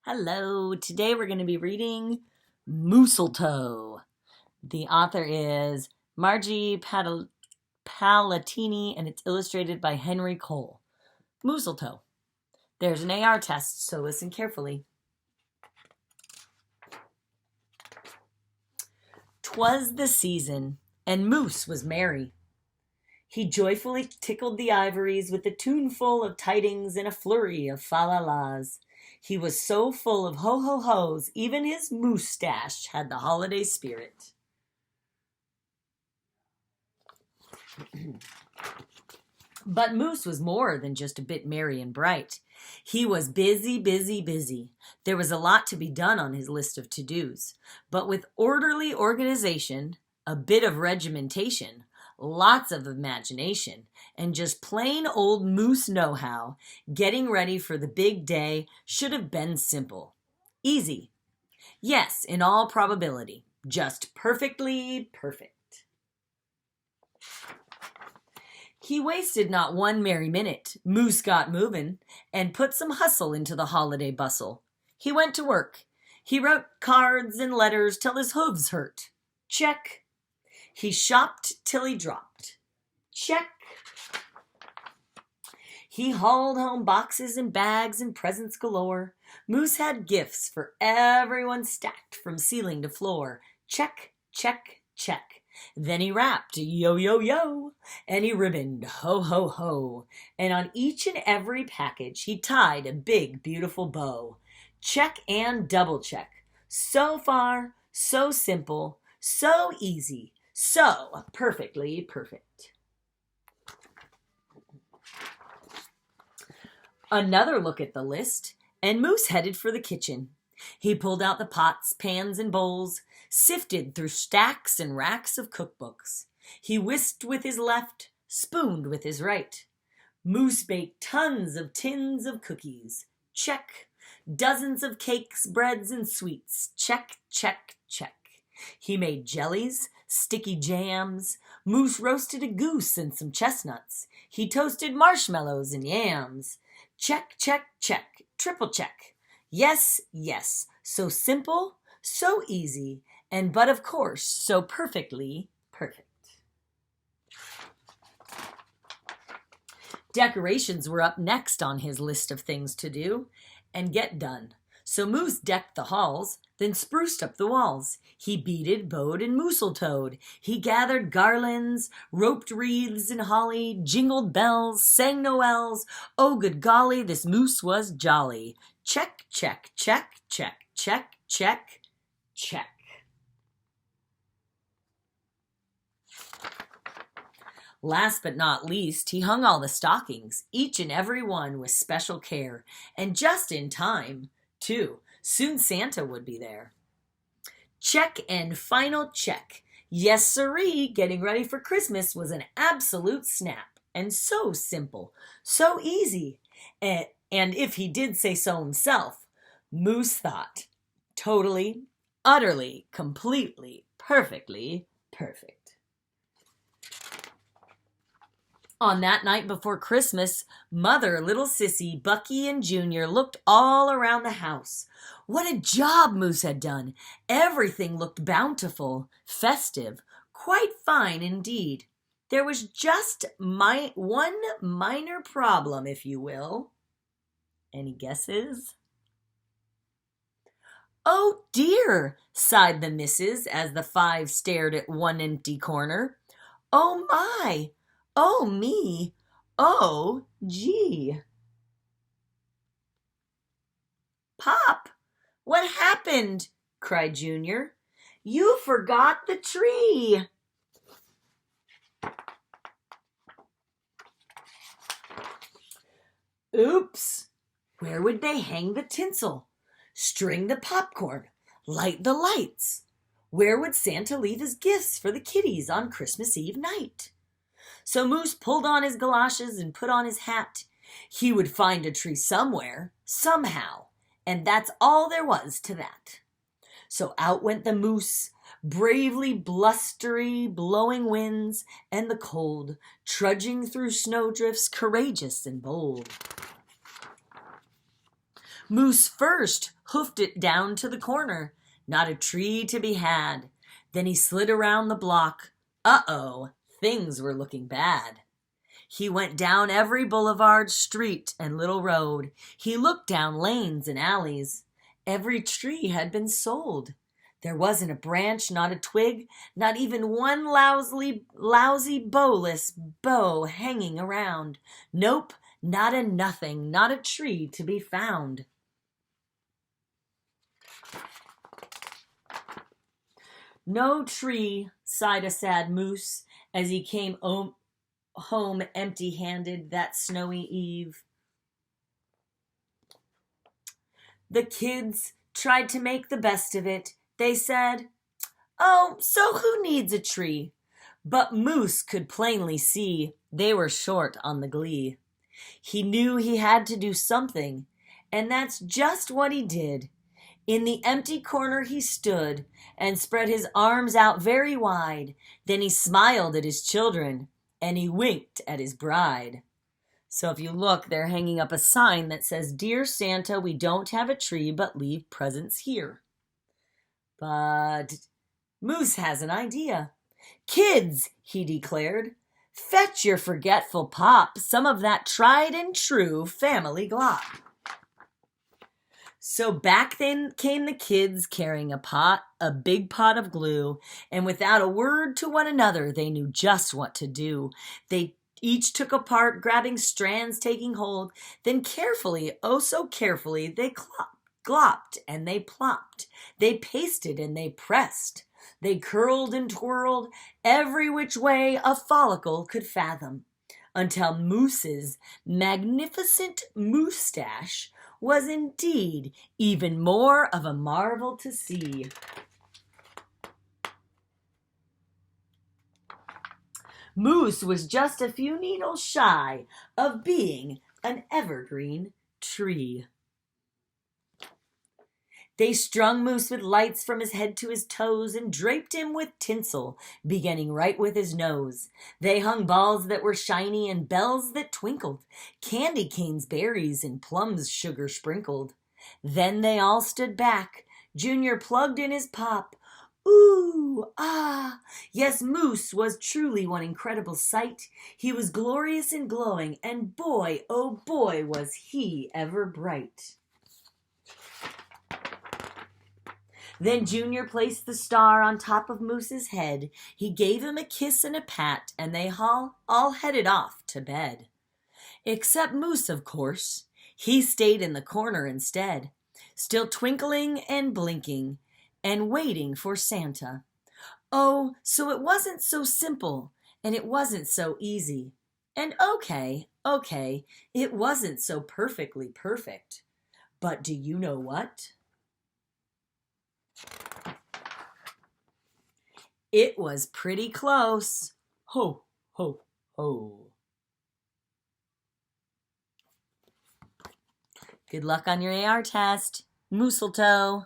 Hello, today we're going to be reading Mooseltoe. The author is Margie Palatini and it's illustrated by Henry Cole. Mooseltoe. There's an AR test, so listen carefully. 'Twas the season, and Moose was merry. He joyfully tickled the ivories with a tuneful of tidings and a flurry of fa-la-las. He was so full of ho-ho-hos, even his moustache had the holiday spirit. But Moose was more than just a bit merry and bright. He was busy, busy, busy. There was a lot to be done on his list of to-dos. But with orderly organization, a bit of regimentation, lots of imagination, and just plain old Moose know-how, getting ready for the big day should have been simple. Easy. Yes, in all probability. Just perfectly perfect. He wasted not one merry minute. Moose got movin' and put some hustle into the holiday bustle. He went to work. He wrote cards and letters till his hooves hurt. Check. He shopped till he dropped. Check. He hauled home boxes and bags and presents galore. Moose had gifts for everyone stacked from ceiling to floor. Check, check, check. Then he rapped, yo, yo, yo, and he ribboned, ho, ho, ho. And on each and every package, he tied a big, beautiful bow. Check and double check. So far, so simple, so easy, so perfectly perfect. Another look at the list, and Moose headed for the kitchen. He pulled out the pots, pans, and bowls, sifted through stacks and racks of cookbooks. He whisked with his left, spooned with his right. Moose baked tons of tins of cookies. Check. Dozens of cakes, breads, and sweets. Check, check, check. He made jellies, sticky jams. Moose roasted a goose and some chestnuts. He toasted marshmallows and yams. Check, check, check. Triple check. Yes, yes. So simple, so easy, and but of course, so perfectly perfect. Decorations were up next on his list of things to do and get done. So Moose decked the halls, then spruced up the walls. He beaded, bowed, and mooseltoed. He gathered garlands, roped wreaths and holly, jingled bells, sang noels. Oh, good golly, this Moose was jolly. Check, check, check, check, check, check, check. Last but not least, he hung all the stockings, each and every one with special care, and just in time, too. Soon Santa would be there. Check and final check. Yes, sirree, getting ready for Christmas was an absolute snap, and so simple, so easy. And if he did say so himself, Moose thought, totally, utterly, completely, perfectly perfect. On that night before Christmas, Mother, little Sissy, Bucky, and Junior looked all around the house. What a job Moose had done! Everything looked bountiful, festive, quite fine indeed. There was just one minor problem, if you will. Any guesses? Oh dear, sighed the missus as the five stared at one empty corner. Oh my! Oh, me. Oh, gee. Pop, what happened? Cried Junior. You forgot the tree. Oops. Where would they hang the tinsel? String the popcorn? Light the lights? Where would Santa leave his gifts for the kiddies on Christmas Eve night? So Moose pulled on his galoshes and put on his hat. He would find a tree somewhere, somehow, and that's all there was to that. So out went the Moose, bravely blustery, blowing winds and the cold, trudging through snowdrifts, courageous and bold. Moose first hoofed it down to the corner. Not a tree to be had. Then he slid around the block. Uh-oh, things were looking bad. He went down every boulevard, street, and little road. He looked down lanes and alleys. Every tree had been sold. There wasn't a branch, not a twig, not even one lousy bowless bough hanging around. Nope, not a nothing, not a tree to be found. No tree, sighed a sad moose as he came home empty-handed that snowy eve. The kids tried to make the best of it. They said, "Oh, so who needs a tree?" But Moose could plainly see they were short on the glee. He knew he had to do something, and that's just what he did. In the empty corner he stood and spread his arms out very wide. Then he smiled at his children and he winked at his bride. So if you look, they're hanging up a sign that says, "Dear Santa, we don't have a tree, but leave presents here." But Moose has an idea. "Kids," he declared, "fetch your forgetful pop, some of that tried and true family glop." So back then came the kids carrying a big pot of glue, and without a word to one another, they knew just what to do. They each took a part, grabbing strands, taking hold. Then carefully, oh so carefully, they glopped and they plopped. They pasted and they pressed. They curled and twirled every which way a follicle could fathom, until Moose's magnificent moustache was indeed even more of a marvel to see. Moose was just a few needles shy of being an evergreen tree. They strung Moose with lights from his head to his toes and draped him with tinsel, beginning right with his nose. They hung balls that were shiny and bells that twinkled, candy canes, berries, and plums sugar sprinkled. Then they all stood back. Junior plugged in his pop. Ooh, ah, yes, Moose was truly one incredible sight. He was glorious and glowing, and boy, oh boy, was he ever bright. Then Junior placed the star on top of Moose's head. He gave him a kiss and a pat, and they all headed off to bed. Except Moose, of course. He stayed in the corner instead, still twinkling and blinking and waiting for Santa. Oh, so it wasn't so simple, and it wasn't so easy. And okay, it wasn't so perfectly perfect. But do you know what? It was pretty close. Ho, ho, ho. Good luck on your AR test. Mooseltoe.